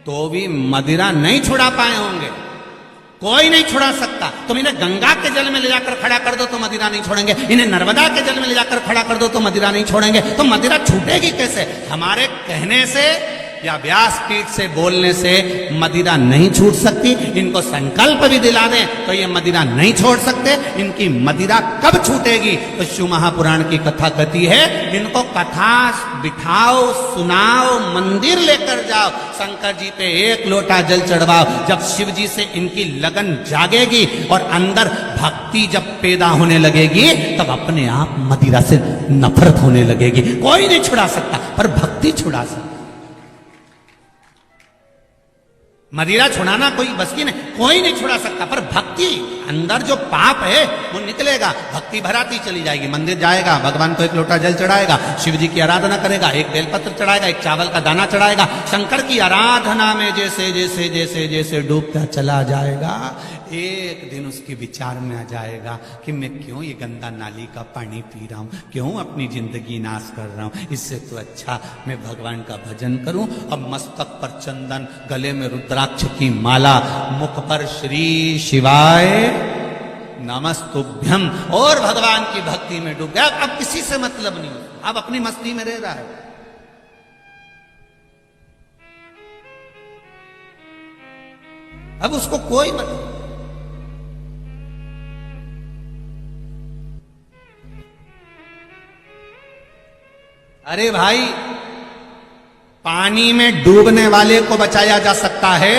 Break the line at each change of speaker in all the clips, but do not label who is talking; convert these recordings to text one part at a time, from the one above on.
तो भी मदिरा नहीं छुड़ा पाए होंगे। कोई नहीं छुड़ा सकता। तुम इन्हें गंगा के जल में ले जाकर खड़ा कर दो तो मदिरा नहीं छोड़ेंगे, इन्हें नर्मदा के जल में ले जाकर खड़ा कर दो तो मदिरा नहीं छोड़ेंगे। तो मदिरा छूटेगी कैसे? हमारे कहने से या व्यासपीठ से बोलने से मदिरा नहीं छूट सकती। इनको संकल्प भी दिला दें तो ये मदिरा नहीं छोड़ सकते। इनकी मदिरा कब छूटेगी? तो शिव महापुराण की कथा कहती है, इनको कथा बिठाओ, सुनाओ, मंदिर लेकर जाओ, शंकर जी पे एक लोटा जल चढ़वाओ। जब शिव जी से इनकी लगन जागेगी और अंदर भक्ति जब पैदा होने लगेगी, तब अपने आप मदिरा से नफरत होने लगेगी। कोई नहीं छुड़ा सकता, पर भक्ति छुड़ा सकता। मदिरा छुड़ाना कोई बस की नहीं, कोई नहीं छुड़ा सकता, पर भक्ति, अंदर जो पाप है वो निकलेगा। भक्ति भराती चली जाएगी। मंदिर जाएगा, भगवान को एक लोटा जल चढ़ाएगा, शिव जी की आराधना करेगा, एक बेलपत्र चढ़ाएगा, एक चावल का दाना चढ़ाएगा। शंकर की आराधना में जैसे जैसे जैसे जैसे डूबता चला जाएगा, एक दिन उसके विचार में आ जाएगा कि मैं क्यों ये गंदा नाली का पानी पी रहा हूं, क्यों अपनी जिंदगी नाश कर रहा हूं। इससे तो अच्छा मैं भगवान का भजन करूं। अब मस्तक पर चंदन, गले में रुद्राक्ष की माला, मुख पर श्री शिवाय नमस्तुभ्यम, और भगवान की भक्ति में डूब गया। अब किसी से मतलब नहीं, अब अपनी मस्ती में रह रहा है। अब उसको कोई मतलब। अरे भाई, पानी में डूबने वाले को बचाया जा सकता है,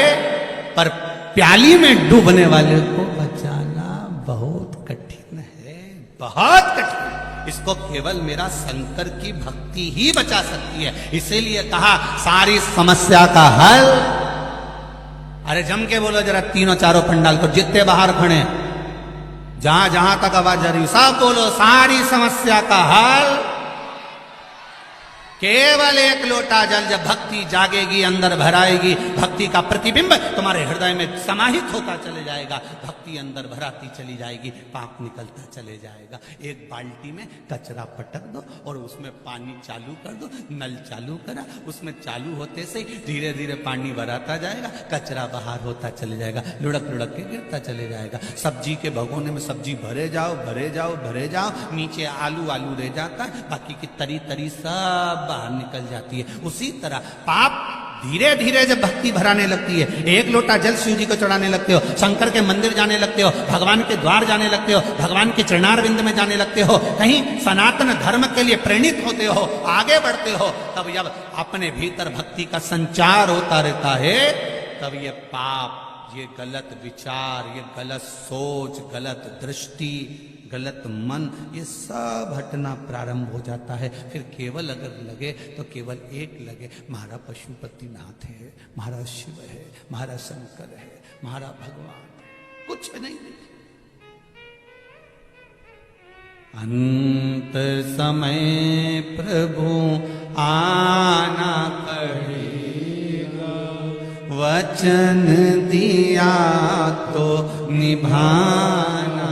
पर प्याली में डूबने वाले को बचाना बहुत कठिन है, बहुत कठिन। इसको केवल मेरा शंकर की भक्ति ही बचा सकती है। इसीलिए कहा सारी समस्या का हल। अरे जम के बोलो जरा, तीनों चारों पंडाल को, जितने बाहर खड़े, जहां जहां तक आवाज आ रही, सब बोलो, सारी समस्या का हल केवल एक लोटा जल। जब भक्ति जागेगी, अंदर भराएगी, भक्ति का प्रतिबिंब तुम्हारे हृदय में समाहित होता चले जाएगा, भक्ति अंदर भराती चली जाएगी, पाप निकलता चले जाएगा। एक बाल्टी में कचरा पटक दो और उसमें पानी चालू कर दो, नल चालू करा, उसमें चालू होते से धीरे धीरे पानी भराता जाएगा, कचरा बाहर होता चले जाएगा, लुढ़क लुढ़क के गिरता चले जाएगा। सब्जी के भगोने में सब्जी भरे जाओ, भरे जाओ, भरे जाओ, नीचे आलू आलू रह जाता है, बाकी की तरी तरी सब बाहर निकल जाती है। उसी तरह पाप धीरे धीरे जब भक्ति भराने लगती है, एक लोटा जल शिव जी को चढ़ाने लगते हो, शंकर के मंदिर जाने लगते हो, भगवान के द्वार जाने लगते हो, भगवान के चरणारविंद में जाने लगते हो, कहीं सनातन धर्म के लिए प्रेरित होते हो, आगे बढ़ते हो, तब जब अपने भीतर भक्ति का संचार होता रहता है, तब ये पाप, ये गलत विचार, ये गलत सोच, गलत दृष्टि, गलत मन, ये सब हटना प्रारंभ हो जाता है। फिर केवल अगर लगे तो केवल एक लगे, हमारा पशुपतिनाथ है, हमारा शिव है, हमारा शंकर है, हमारा भगवान है, कुछ नहीं। अंत समय प्रभु आना पड़ेगा, वचन दिया तो निभाना।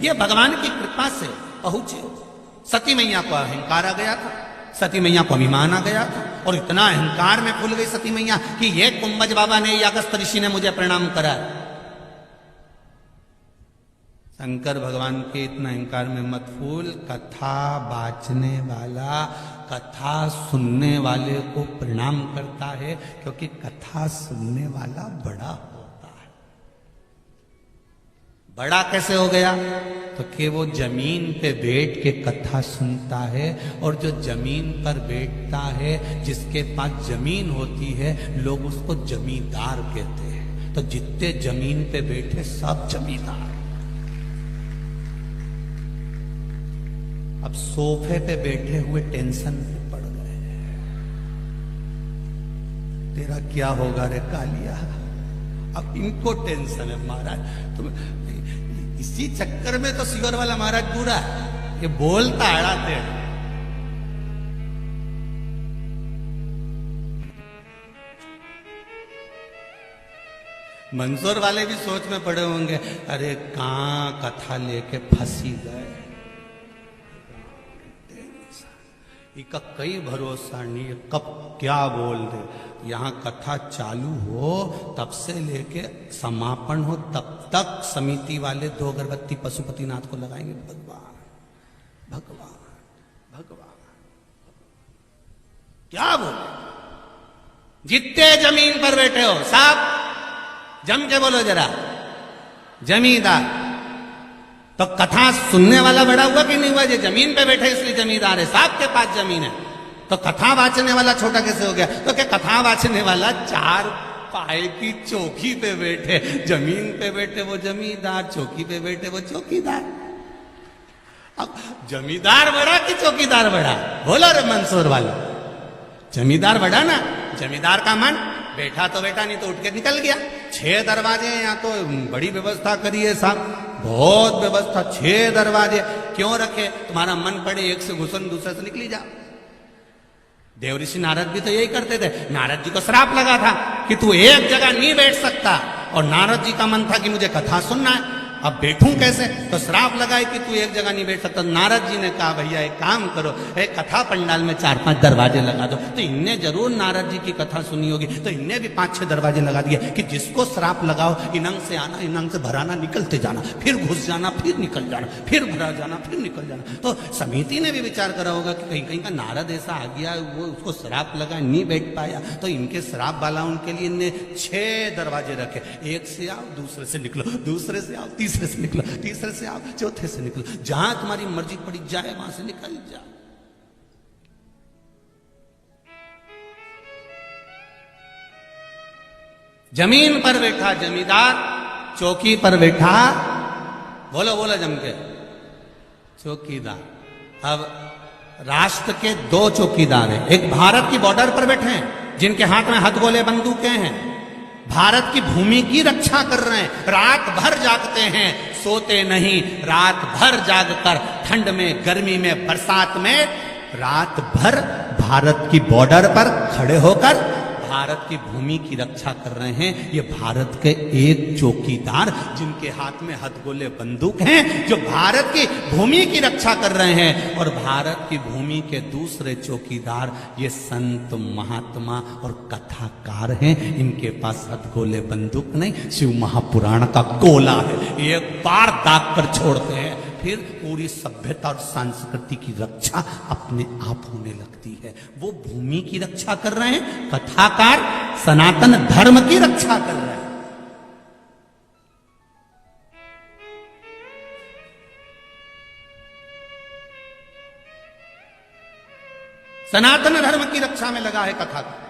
ये भगवान की कृपा से पहुंचे। सती मैया को अहंकार आ गया था, सती मैया को अभिमान आ गया था, और इतना अहंकार में फूल गई सती मैया कि ये कुंभज बाबा ने या अगस्त ऋषि ने मुझे प्रणाम करा। शंकर भगवान के इतना अहंकार में मत फूल। कथा बाचने वाला, कथा सुनने वाले को प्रणाम करता है, क्योंकि कथा सुनने वाला बड़ा बड़ा कैसे हो गया? तो कि वो जमीन पे बैठ के कथा सुनता है, और जो जमीन पर बैठता है, जिसके पास जमीन होती है, लोग उसको जमींदार कहते हैं। तो जितने जमीन पे बैठे सब जमींदार। अब सोफे पे बैठे हुए टेंशन में पड़ गए, तेरा क्या होगा रे कालिया। अब इनको टेंशन है, महाराज तुम इसी चक्कर में तो सियोर वाला महाराज बुरा है, ये बोलता अड़ाते। मंसूर वाले भी सोच में पड़े होंगे, अरे कहां कथा लेके फंसी गए, इनका कई भरोसा नहीं, कब क्या बोल दे। यहां कथा चालू हो तब से लेके समापन हो तब तक समिति वाले 2 अगरबत्ती पशुपतिनाथ को लगाएंगे। भगवान भगवान भगवान क्या बोले। जितने जमीन पर बैठे हो साहब जम के बोलो जरा, जमींदार। तो कथा सुनने वाला बड़ा हुआ कि नहीं हुआ? जो जमीन पे बैठे इसलिए जमींदार है। साहब के पास जमीन है तो कथा वाचने वाला छोटा कैसे हो गया? तो क्या कथा वाचने वाला 4 पाए की चौकी पे बैठे, जमीन पे बैठे वो जमींदार, चौकी पे बैठे वो चौकीदार। अब जमींदार बड़ा कि चौकीदार बड़ा? बोलो रे मंसूर वाला, जमींदार बड़ा ना। जमींदार का मन बैठा तो बैठा, नहीं तो उठ के निकल गया। 6 दरवाजे यहाँ तो बड़ी व्यवस्था करी है साहब, बहुत व्यवस्था। 6 दरवाजे क्यों रखे? तुम्हारा मन पड़े एक से घुसन दूसरे से निकली जा। देव ऋषि नारद भी तो यही करते थे। नारद जी को श्राप लगा था कि तू एक जगह नहीं बैठ सकता, और नारद जी का मन था कि मुझे कथा सुनना है, अब बैठूं कैसे? तो श्राप लगाए कि तू एक जगह नहीं बैठ सकता। नारद जी ने कहा भैया एक काम करो, एक कथा पंडाल में 4-5 दरवाजे लगा दो। तो इनने जरूर नारद जी की कथा सुनी होगी, तो इनने भी 5-6 दरवाजे लगा दिए कि जिसको श्राप लगाओ इनंग से आना, इनंग से भराना, निकलते जाना, फिर घुस जाना, फिर निकल जाना, फिर भरा जाना, फिर निकल जाना। तो समिति ने भी विचार करा होगा कि कहीं कहीं का नारद ऐसा आ गया, वो उसको श्राप लगा, नहीं बैठ पाया, तो इनके श्राप वाला उनके लिए इनने 6 दरवाजे रखे। एक से आओ, दूसरे से निकलो, दूसरे से आओ, तीसरे से निकलो, तीसरे से आओ, चौथे से निकलो, जहां तुम्हारी मर्जी पड़ी जाए वहां से निकल जाओ। जमीन पर बैठा जमींदार, चौकी पर बैठा, बोलो बोलो जम के, चौकीदार। अब राष्ट्र के 2 चौकीदार हैं। एक भारत की बॉर्डर पर बैठे हैं जिनके हाथ में हथगोले बंदूकें हैं, भारत की भूमि की रक्षा कर रहे हैं, रात भर जागते हैं, सोते नहीं, रात भर जागकर ठंड में, गर्मी में, बरसात में, रात भर भारत की बॉर्डर पर खड़े होकर भारत की भूमि की रक्षा कर रहे हैं। ये भारत के एक चौकीदार जिनके हाथ में हथगोले बंदूक हैं, जो भारत की भूमि की रक्षा कर रहे हैं। और भारत की भूमि के दूसरे चौकीदार ये संत महात्मा और कथाकार हैं। इनके पास हथगोले बंदूक नहीं, शिव महापुराण का गोला है, एक बार दाग कर छोड़ते हैं, फिर पूरी सभ्यता और संस्कृति की रक्षा अपने आप होने लगती है। वो भूमि की रक्षा कर रहे हैं, कथाकार सनातन धर्म की रक्षा कर रहे हैं। सनातन धर्म की रक्षा में लगा है कथाकार।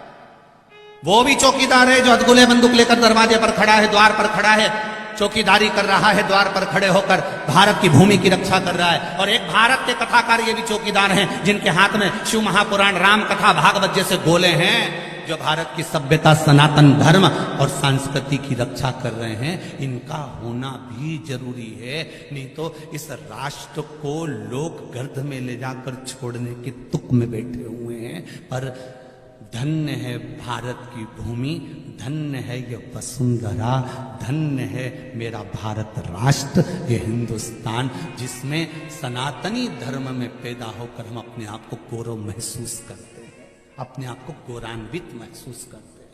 वो भी चौकीदार है जो हथगोले बंदूक लेकर दरवाजे पर खड़ा है, द्वार पर खड़ा है, चौकीदारी कर रहा है, द्वार पर खड़े होकर भारत की भूमि की रक्षा कर रहा है। और एक भारत के कथाकार ये भी चौकीदार हैं जिनके हाथ में शिव महापुराण, राम कथा, भागवत जैसे गोले हैं, जो भारत की सभ्यता, सनातन धर्म और संस्कृति की रक्षा कर रहे हैं। इनका होना भी जरूरी है, नहीं तो इस राष्ट्र को लोग गर्द में ले जाकर छोड़ने के तुक में बैठे हुए हैं। पर धन्य है भारत की भूमि, धन्य है ये वसुंधरा, धन्य है मेरा भारत राष्ट्र, ये हिंदुस्तान, जिसमें सनातनी धर्म में पैदा होकर हम अपने आप को गौरव महसूस करते हैं, अपने आप को गौरवान्वित महसूस करते हैं।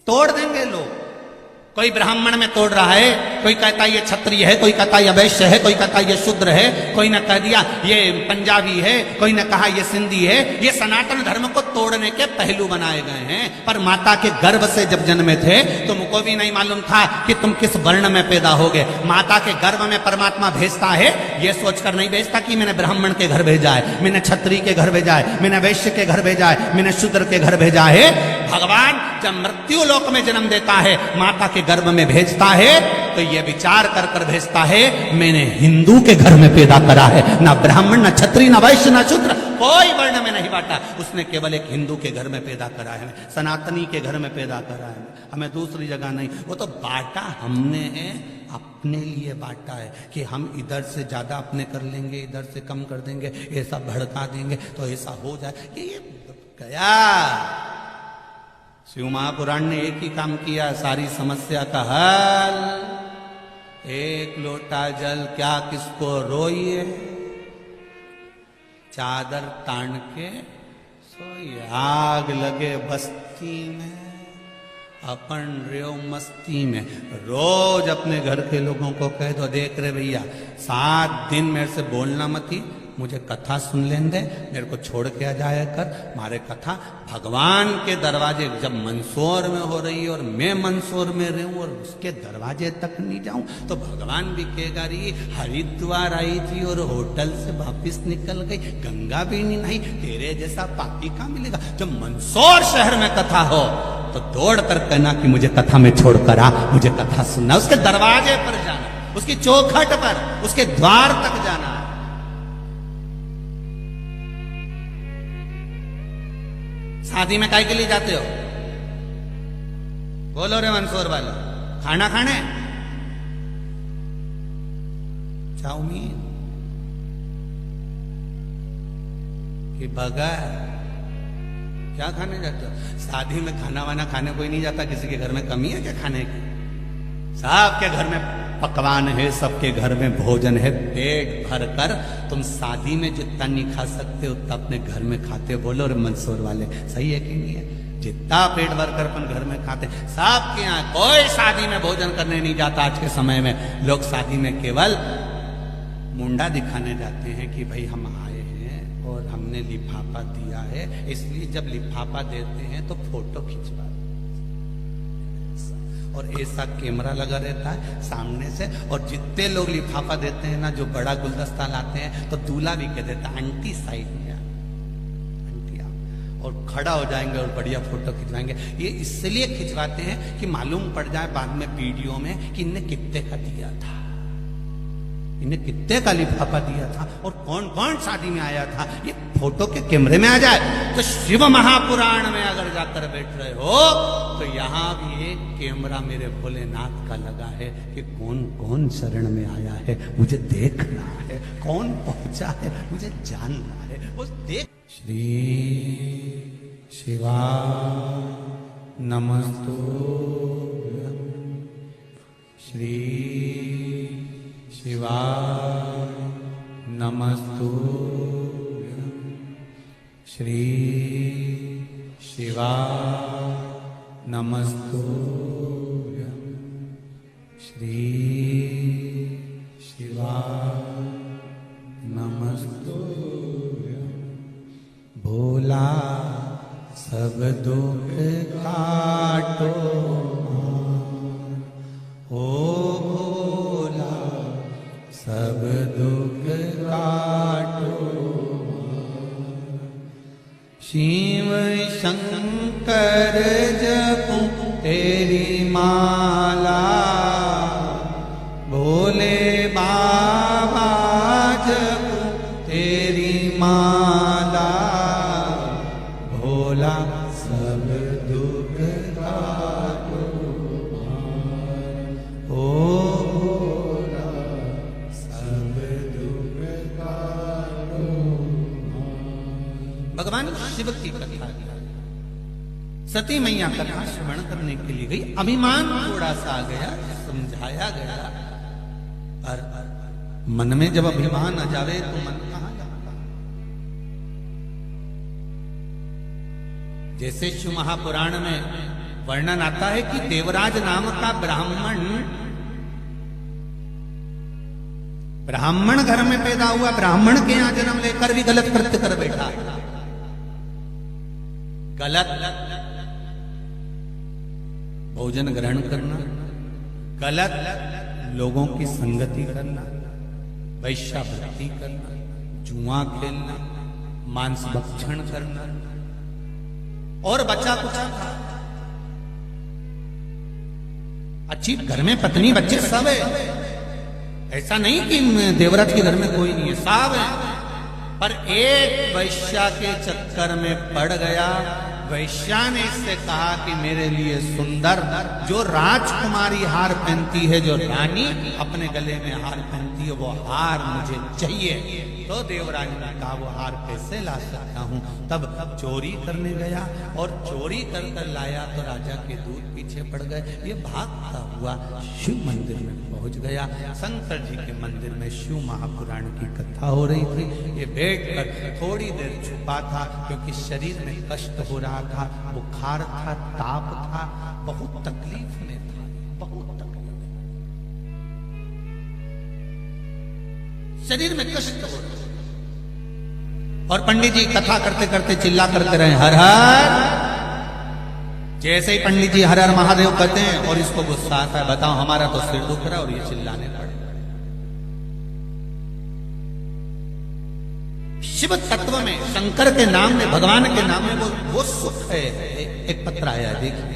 तोड़ देंगे लोग, कोई ब्राह्मण में तोड़ रहा है, कोई कहता ये क्षत्रिय है, कोई कहता ये वैश्य है, कोई कहता ये शूद्र है, कोई ने कह दिया ये पंजाबी है, कोई ने कहा ये सिंधी है। ये सनातन धर्म को तोड़ने के पहलू बनाए गए हैं। पर माता के गर्भ से जब जन्मे थे तुमको भी नहीं मालूम था कि तुम किस वर्ण में पैदा होगे। माता के गर्भ में परमात्मा भेजता है, ये सोचकर नहीं भेजता कि मैंने ब्राह्मण के घर भेजा है, मैंने क्षत्रिय के घर भेजा है, मैंने वैश्य के घर भेजा है, मैंने शूद्र के घर भेजा है। भगवान जब मृत्यु लोक में जन्म देता है, माता के गर्भ में भेजता है, तो यह विचार कर कर भेजता है मैंने हिंदू के घर में पैदा करा है, ना ब्राह्मण, ना क्षत्रिय, ना वैश्य, ना शूद्र, कोई वर्ण में नहीं बांटा। उसने केवल एक हिंदू के घर में पैदा करा है, सनातनी के घर में पैदा करा है, हमें दूसरी जगह नहीं। वो तो बांटा हमने है, अपने लिए बांटा है कि हम इधर से ज्यादा अपने कर लेंगे, इधर से कम कर देंगे, ऐसा भड़का देंगे तो ऐसा हो जाए। ये गया। शिव महापुराण ने एक ही काम किया, सारी समस्या का हल। एक लोटा जल क्या किसको रोइए, चादर तान के सोइए। आग लगे बस्ती में, अपन रेव मस्ती में। रोज अपने घर के लोगों को कह दो, देख रहे भैया 7 दिन मेरे से बोलना मत ही, मुझे कथा सुन लेने दे, मेरे को छोड़ के आ जाया कर। मारे कथा भगवान के दरवाजे जब मंदसौर में हो रही है और मैं मंदसौर में रहूं और उसके दरवाजे तक नहीं जाऊं तो भगवान भी कहेगा रही हरिद्वार आई थी और होटल से वापिस निकल गई, गंगा भी नहीं नहाई, तेरे जैसा पापी कहां मिलेगा। जब मंदसौर शहर में कथा हो तो दौड़ कर कहना कि मुझे कथा में छोड़कर आ, मुझे कथा सुनना। उसके दरवाजे पर जाना, उसकी चौखट पर, उसके द्वार तक जाना। शादी में काय के लिए जाते हो? बोलो रे मंदसौर वाले, खाना खाने? चाउमीन कि बर्गर? क्या खाने जाते हो? शादी में खाना वाना खाने कोई नहीं जाता। किसी के घर में कमी है क्या खाने की? सबके घर में पकवान है, सबके घर में भोजन है, पेट भर कर। तुम शादी में जितना नहीं खा सकते उतना अपने घर में खाते। बोलो रे मंदसौर वाले, सही है कि नहीं है? जितना पेट भर कर अपन घर में खाते, सबके यहाँ कोई शादी में भोजन करने नहीं जाता। आज के समय में लोग शादी में केवल मुंडा दिखाने जाते हैं कि भाई हम आए हैं और हमने लिफाफा दिया है, इसलिए जब लिफाफा देते हैं तो फोटो खिंचवा और ऐसा कैमरा लगा रहता है सामने से। और जितने लोग लिफाफा देते हैं ना, जो बड़ा गुलदस्ता लाते हैं, तो दूल्हा भी कह देता है आंटी साइड में आ, आंटी आ, और खड़ा हो जाएंगे और बढ़िया फोटो खिंचवाएंगे। ये इसलिए खिंचवाते हैं कि मालूम पड़ जाए बाद में वीडियो में कि इनने कितने का दिया था, इन्हें कितने का लिफाफा दिया था और कौन कौन शादी में आया था, ये फोटो के कैमरे में आ जाए। तो शिव महापुराण में अगर जाकर बैठ रहे हो तो यहाँ भी एक कैमरा मेरे भोलेनाथ का लगा है कि कौन कौन शरण में आया है, मुझे देखना है, कौन पहुंचा है मुझे जानना है, वो देख। श्री शिवा नमस्तु, श्री शिवा नमस्तु, श्री शिवा नमस्तु, श्री शिवा नमस्तु। भोला सब दुख काटो, ओ भोला सब दुख काटो। शिव शंकर जपू तेरी माला, भोले बाबा जपू तेरी माला। भोला सब दुख काटो, ओ भोला सब दुख काटो। भगवान शिव की कथा सती मैया कथा श्रवण करने के लिए गई। अभिमान थोड़ा सा आ गया, समझाया गया, और मन में जब अभिमान आ जावे तो मन कहां जाता। जैसे शिव महापुराण में वर्णन आता है कि देवराज नाम का ब्राह्मण घर में पैदा हुआ, ब्राह्मण के यहां जन्म लेकर भी गलत कृत्य कर बैठा। गलत भोजन ग्रहण करना, गलत लोगों की संगति करना, वैश्यावृत्ति करना, जुआ खेलना, मांस भक्षण करना और बच्चा कुछ था। अच्छी घर में पत्नी बच्चे सब है, ऐसा नहीं कि देवराज के घर में कोई नहीं है, सब है। पर एक वैश्या के चक्कर में पड़ गया। वैश्या ने इससे कहा कि मेरे लिए सुंदर जो राजकुमारी हार पहनती है, जो रानी अपने गले में हार पहनती है, वो हार मुझे चाहिए। तो देवराज ने कहा वो हार कैसे ला सकता हूँ। तब चोरी करने गया और चोरी कर कर लाया तो राजा के दूत पीछे पड़ गए। ये भागता हुआ शिव मंदिर में पहुंच गया। शंकर जी के मंदिर में शिव महापुराण की कथा हो रही थी। ये बैठकर थोड़ी देर छुपा था क्योंकि शरीर में कष्ट हो रहा था, बुखार था, ताप था, बहुत तकलीफ में था, बहुत तकलीफ, शरीर में कष्ट हो रहा। और पंडित जी कथा करते करते चिल्ला करते रहे हर हर। जैसे ही पंडित जी हर हर महादेव कहते हैं और इसको गुस्सा आता है, बताओ हमारा तो सिर दुख रहा और ये चिल्लाने पड़े। शिव तत्व में, शंकर के नाम में, भगवान के नाम में वो सुख है। एक पत्र आया देखिए।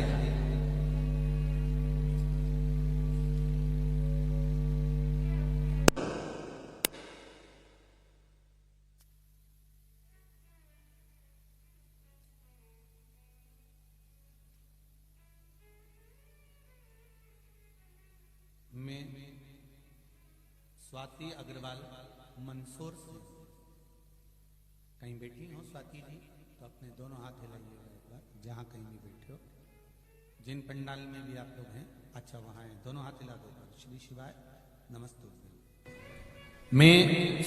मैं स्वाति अग्रवाल मंदसौर से कहीं बैठी हो। स्वाति जी तो अपने दोनों हाथ हिलाइएगा एक बार, जहां कहीं भी बैठे हो, जिन पंडाल में भी आप लोग हैं। अच्छा वहां हैं, दोनों हाथ हिला दो। श्री शिवाय नमस्ते। मैं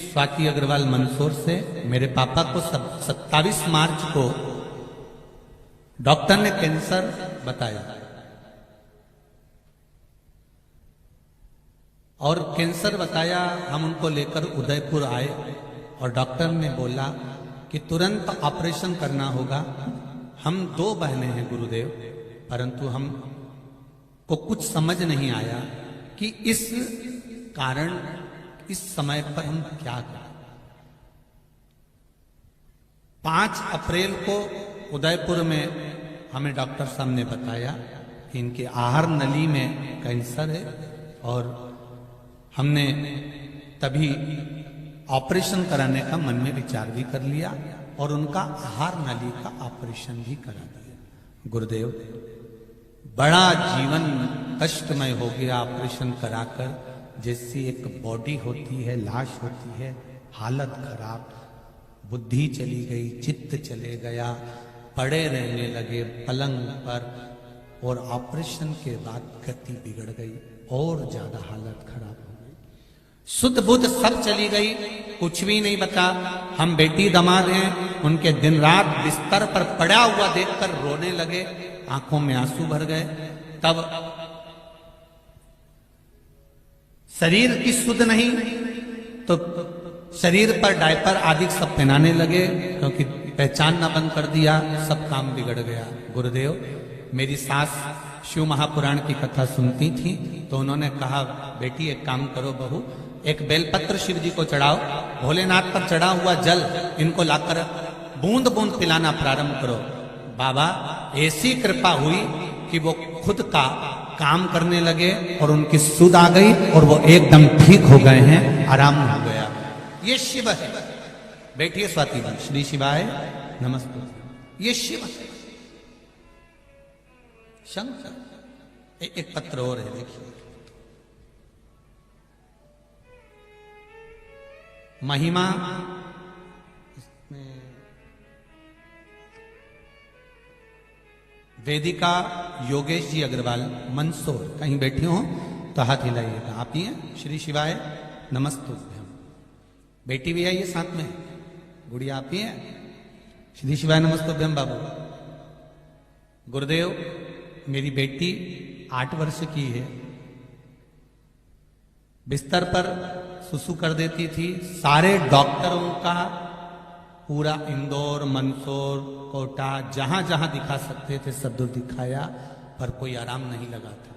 स्वाति अग्रवाल मंदसौर से, मेरे पापा को 27 मार्च को डॉक्टर ने कैंसर बताया और कैंसर बताया। हम उनको लेकर उदयपुर आए और डॉक्टर ने बोला कि तुरंत ऑपरेशन करना होगा। हम 2 बहनें हैं गुरुदेव, परंतु हम को कुछ समझ नहीं आया कि इस कारण इस समय पर हम क्या करें। 5 अप्रैल को उदयपुर में हमें डॉक्टर साहब ने बताया कि इनके आहार नली में कैंसर है और हमने तभी ऑपरेशन कराने का मन में विचार भी कर लिया और उनका आहार नली का ऑपरेशन भी करा दिया। गुरुदेव बड़ा जीवन कष्टमय हो गया ऑपरेशन कराकर। जैसी एक बॉडी होती है, लाश होती है, हालत खराब, बुद्धि चली गई, चित्त चले गया, पड़े रहने लगे पलंग पर और ऑपरेशन के बाद गति बिगड़ गई और ज्यादा हालत खराब हो गई। शुद्ध बुद्ध सब चली गई, कुछ भी नहीं बचा। हम बेटी दामाद हैं, उनके दिन रात बिस्तर पर पड़ा हुआ देखकर रोने लगे, आंखों में आंसू भर गए। तब शरीर की शुद्ध नहीं तो शरीर पर डायपर आदि सब पहनाने लगे, क्योंकि पहचानना बंद कर दिया, सब काम बिगड़ गया। गुरुदेव मेरी सास शिव महापुराण की कथा सुनती थी तो उन्होंने कहा, बेटी एक काम करो बहू, एक बेलपत्र शिव जी को चढ़ाओ, भोलेनाथ पर चढ़ा हुआ जल इनको लाकर बूंद बूंद पिलाना प्रारंभ करो। बाबा ऐसी कृपा हुई कि वो खुद का काम करने लगे और उनकी सुध आ गई और वो एकदम ठीक हो गए हैं, आराम हो गया। ये शिव है। बैठिए स्वाति जी। श्री शिवाय नमस्ते। ये शिव है, शंकर। एक पत्र और है देखिए। महिमा इसमें वेदिका योगेश जी अग्रवाल मंदसौर, कहीं बैठी हो तो हाथ हिलाइएगा। आप ही हैं? श्री शिवाय नमस्ते। बेटी भी आई है साथ में, गुड़िया आप ही हैं? श्री शिवाय नमस्ते बाबू। गुरुदेव मेरी बेटी 8 वर्ष की है, बिस्तर पर सुसु कर देती थी। सारे डॉक्टरों का पूरा इंदौर, मंदसौर, कोटा, जहां जहां दिखा सकते थे सब दूर दिखाया, पर कोई आराम नहीं लगा था।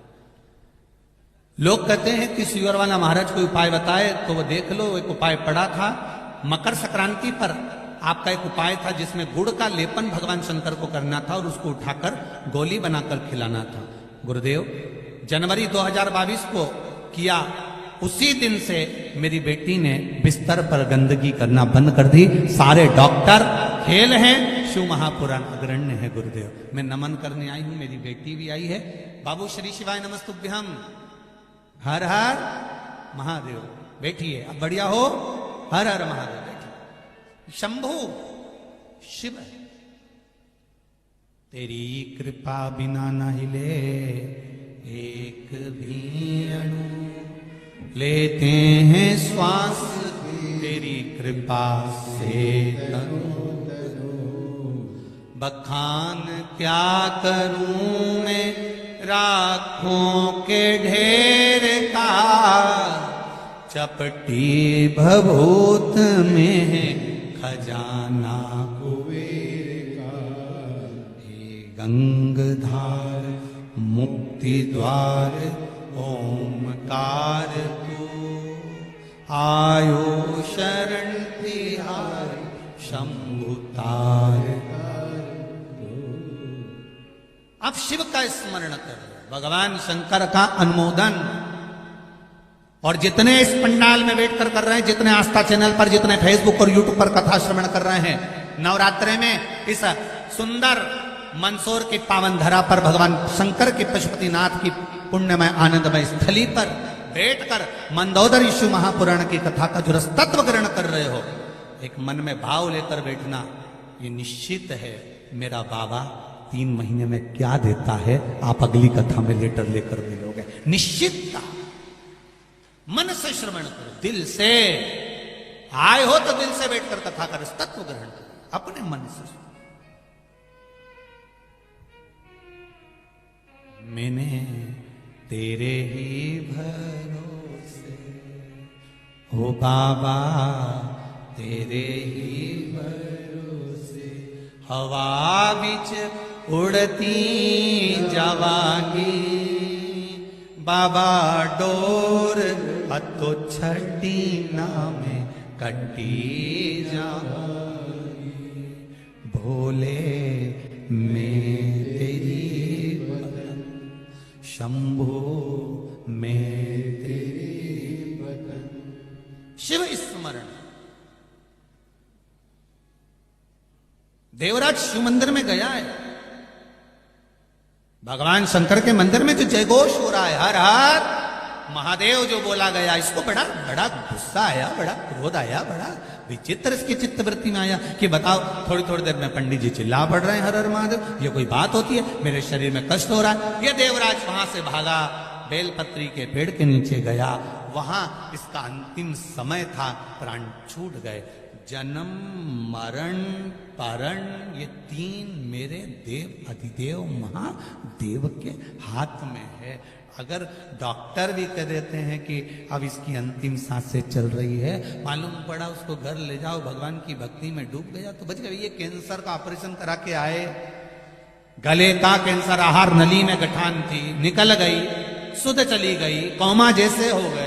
लोग कहते हैं कि शिवरवाला महाराज कोई उपाय बताए, तो वो देख लो, एक उपाय पड़ा था। मकर संक्रांति पर आपका एक उपाय था जिसमें गुड़ का लेपन भगवान शंकर को करना था और उसको उठाकर गोली बनाकर खिलाना था। गुरुदेव जनवरी 2022 को किया, उसी दिन से मेरी बेटी ने बिस्तर पर गंदगी करना बंद कर दी। सारे डॉक्टर फेल हैं, शिव महापुराण अग्रण्य है। गुरुदेव मैं नमन करने आई हूं, मेरी बेटी भी आई है। बाबू श्री शिवाय नमस्तुभ्यम। हर हर महादेव। बैठिए, अब बढ़िया हो। हर हर महादेव। बैठिए। शंभु शिव, तेरी कृपा बिना न हिले एक भी अणु, लेते हैं श्वास तेरी कृपा से तनु। बखान क्या करूं मैं राखों के ढेर का, चपटी भभूत में खजाना कुबेर का। हे गंगधार मुक्ति द्वार ओमकार तू, आयो शरण तिहारी शंभु तार। अब शिव का स्मरण कर, भगवान शंकर का अनुमोदन। और जितने इस पंडाल में बैठकर कर रहे हैं, जितने आस्था चैनल पर, जितने फेसबुक और यूट्यूब पर कथा श्रवण कर रहे हैं, नवरात्रे में इस सुंदर मंदसौर की पावन धरा पर भगवान शंकर के पशुपतिनाथ की पुण्यमय आनंदमय स्थली पर बैठकर मंदोदर यीशु महापुराण की कथा का जो रसतत्व ग्रहण कर रहे हो, एक मन में भाव लेकर बैठना, ये निश्चित है मेरा बाबा 3 महीने में क्या देता है, आप अगली कथा में लेटर लेकर मिलोगे। निश्चितता, मन से श्रवण करो, दिल से आए हो तो दिल से बैठकर कथा कर तत्व ग्रहण करो, अपने मन से। मैंने तेरे ही भरोसे हो बाबा, तेरे ही भरोसे हवा बिच उड़ती जावांगी, बाबा डोर हतो छठी नामे कटी जावांगी। भोले मैं तेरी बदन, शंभो मैं तेरी बदन। शिव स्मरण। देवराज शिव मंदिर में गया है, भगवान शंकर के मंदिर में जो जयघोष हो रहा है, हर हर महादेव जो बोला गया, इसको बड़ा बड़ा गुस्सा आया, बड़ा क्रोध आया, बड़ा विचित्र इसकी चित्तवृत्ति में आया कि बताओ, थोड़ी थोड़ी देर में पंडित जी चिल्ला पड़ रहे हैं हर हर महादेव, ये कोई बात होती है? मेरे शरीर में कष्ट हो रहा है। ये देवराज वहां से भागा, बेलपत्री के पेड़ के नीचे गया, वहां इसका अंतिम समय था, प्राण छूट गए। जन्म मरण परण ये 3 मेरे देव अधिदेव महादेव के हाथ में है। अगर डॉक्टर भी कह देते हैं कि अब इसकी अंतिम सांसें चल रही है, मालूम पड़ा उसको घर ले जाओ, भगवान की भक्ति में डूब गया तो बच गया। ये कैंसर का ऑपरेशन करा के आए, गले का कैंसर, आहार नली में गठान थी, निकल गई, सुध चली गई, कोमा जैसे हो गए,